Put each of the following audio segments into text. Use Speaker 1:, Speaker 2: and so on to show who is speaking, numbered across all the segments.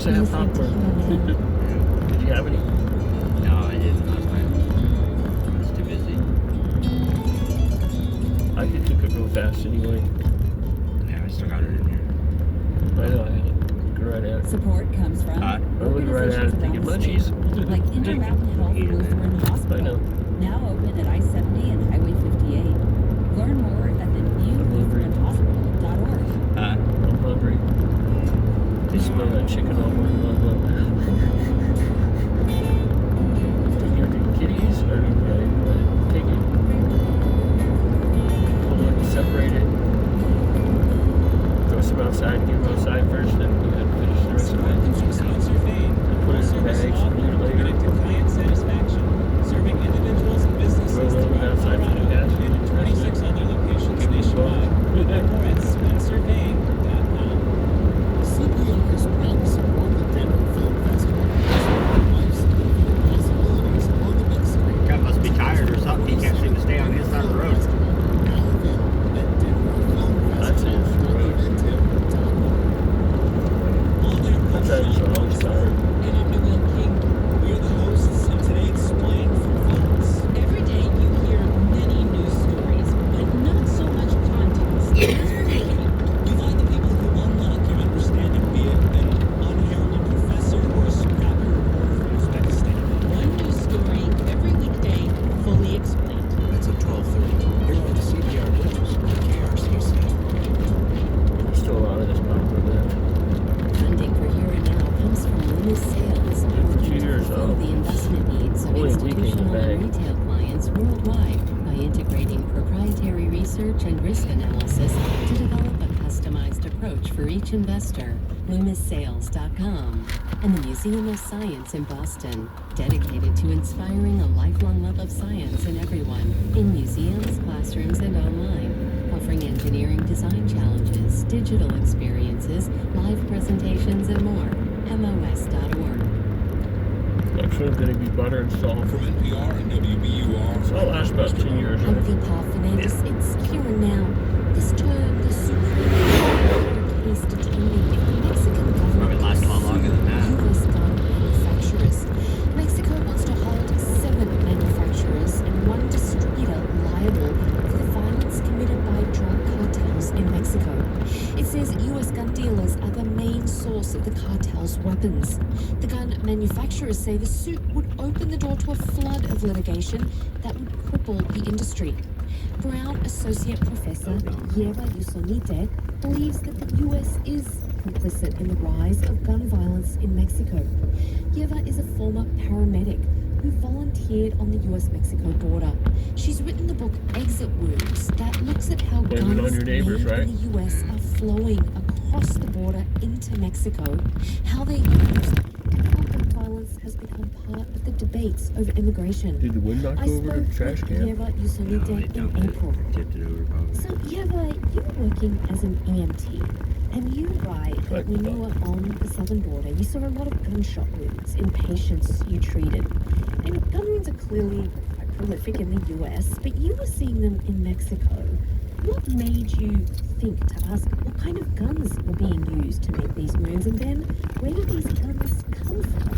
Speaker 1: supposed to have popcorn. Did you have any?
Speaker 2: No, I didn't last night. I was too busy.
Speaker 1: I could cook it real fast anyway.
Speaker 2: Yeah, I still got it in here.
Speaker 1: I know, I had it. Look right at it.
Speaker 3: Support comes from
Speaker 1: I look right at it thinking munchies.
Speaker 3: like Intermountain Health Lutheran Hospital.
Speaker 1: I know.
Speaker 3: Now open at I-70 and Highway 58. Learn more at the newlutheranhospital.org.
Speaker 1: I'm hungry. They smell that chicken all morning long. You're the kitties or take it, pull it, separate it, throw some outside and get them outside first, then you have to finish the rest of it. And put it in bags and eat it later.
Speaker 4: Client satisfaction, serving individuals and businesses
Speaker 1: Roll it
Speaker 4: throughout
Speaker 1: outside for the
Speaker 4: Colorado
Speaker 1: gas.
Speaker 4: and in 26 other locations nationwide. Learn more at SpencerBang.com.
Speaker 5: CPA is proud to support the Denver Film Festival. Life-saving possibilities on the big screen.
Speaker 2: Guy must be tired or something. He can't seem to stay on his side of the road.
Speaker 5: Now available at
Speaker 1: That's it. That's how it's always tired.
Speaker 4: And I'm Noel King. We are the hosts of Today Explained from Fox.
Speaker 6: Every day you hear many news stories, but not so much context.
Speaker 4: We find the people who unlock your understanding, be it an unheralded professor or a scrapper reporter from Uzbekistan.
Speaker 6: One news story every weekday, fully explained.
Speaker 5: That's at 12:30. Here on CBR News on KRCC.
Speaker 1: There's still a lot of this popcorn left.
Speaker 3: Funding for Here and Now comes from Loomis Sales, working to
Speaker 1: Cheers,
Speaker 3: fulfill
Speaker 1: oh.
Speaker 3: the investment needs of
Speaker 1: Only a week in the
Speaker 3: institutional
Speaker 1: bag.
Speaker 3: and retail clients worldwide by integrating proprietary research and risk analysis to develop a customized approach for each investor. LoomisSales.com and the Museum of Science in Boston, dedicated to inspiring a lifelong love of science in everyone, in museums, classrooms, and online, offering engineering design challenges, digital experiences, live presentations, and more. MOS.org.
Speaker 1: Next one's going to be butter and salt.
Speaker 7: From NPR and WBUR.
Speaker 1: So I'll last about 2 years,
Speaker 3: I'm
Speaker 1: right?
Speaker 3: Vipal Fernandez. It's Here and Now. This term, the Supreme Court case determining if the Mexican
Speaker 2: Probably
Speaker 3: government
Speaker 2: last a lot longer than that.
Speaker 3: U.S. gun manufacturers. Mexico wants to hold 7 manufacturers and 1 distributor liable for the violence committed by drug cartels in Mexico. It says U.S. gun dealers are the main source of the cartel's weapons. The gun manufacturers say the suit would open the door to a flood of litigation that would cripple the industry. Brown Associate Professor Yeva Yusonite believes that the U.S. is complicit in the rise of gun violence in Mexico. Yeva is a former paramedic who volunteered on the U.S.-Mexico border. She's written the book Exit Wounds that looks at how
Speaker 1: Blame it
Speaker 3: guns
Speaker 1: on your neighbors,
Speaker 3: made
Speaker 1: right?
Speaker 3: in the U.S. are flowing across the border into Mexico, how they're used, and how gun violence has become part of the debates over immigration.
Speaker 1: Did the wind knock
Speaker 3: I
Speaker 1: over the
Speaker 3: spoke
Speaker 1: trash
Speaker 3: with
Speaker 1: can?
Speaker 3: Yeva
Speaker 2: No, they
Speaker 3: Yusonite
Speaker 2: dumped
Speaker 3: in
Speaker 2: it.
Speaker 3: April.
Speaker 2: Tipped it over probably.
Speaker 3: So, Yeva, you were working as an EMT, and you write that when you were on the southern border, you saw a lot of gunshot wounds in patients you treated. And gun wounds are clearly quite prolific in the US, but you were seeing them in Mexico. What made you think to ask what kind of guns were being used to make these wounds, and then where did these guns come from?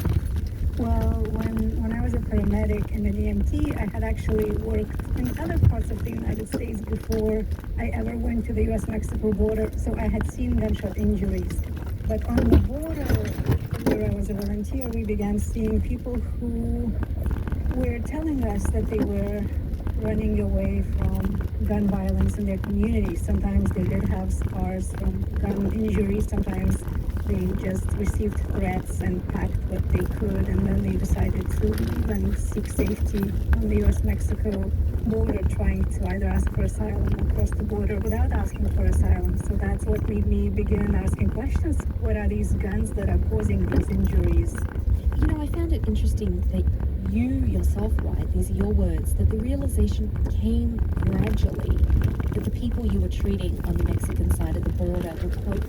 Speaker 8: Well, when I was a paramedic and an EMT, I had actually worked in other parts of the United States before I ever went to the U.S.-Mexico border, so I had seen gunshot injuries. But on the border, where I was a volunteer, we began seeing people who were telling us that they were running away from gun violence in their communities. Sometimes they did have scars from gun injuries, sometimes they just received threats and packed what they could, and then they decided to leave and seek safety on the U.S.-Mexico border, trying to either ask for asylum or cross the border without asking for asylum. So that's what made me begin asking questions. What are these guns that are causing these injuries?
Speaker 3: You know, I found it interesting that you yourself write, these are your words, that the realization came gradually that the people you were treating on the Mexican side of the border were, quote,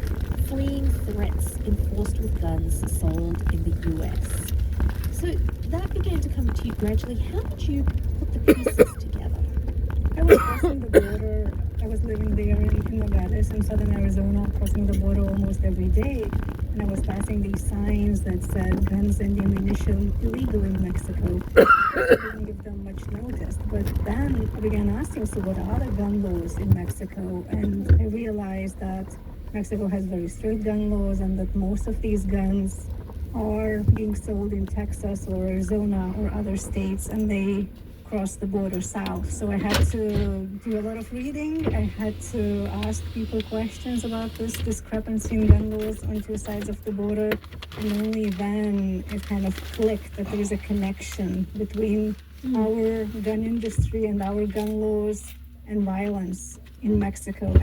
Speaker 3: fleeing threats enforced with guns sold in the U.S. So that began to come to you gradually. How did you put the pieces together?
Speaker 8: I was crossing the border. I was living there in Nogales in southern Arizona, crossing the border almost every day. and I was passing these signs that said guns and ammunition illegal in Mexico. I didn't give them much notice. But then I began asking, so what are the gun laws in Mexico? And I realized that Mexico has very strict gun laws and that most of these guns are being sold in Texas or Arizona or other states, and they cross the border south. So I had to do a lot of reading. I had to ask people questions about this discrepancy in gun laws on two sides of the border. And only then it kind of clicked that there is a connection between our gun industry and our gun laws and violence in Mexico.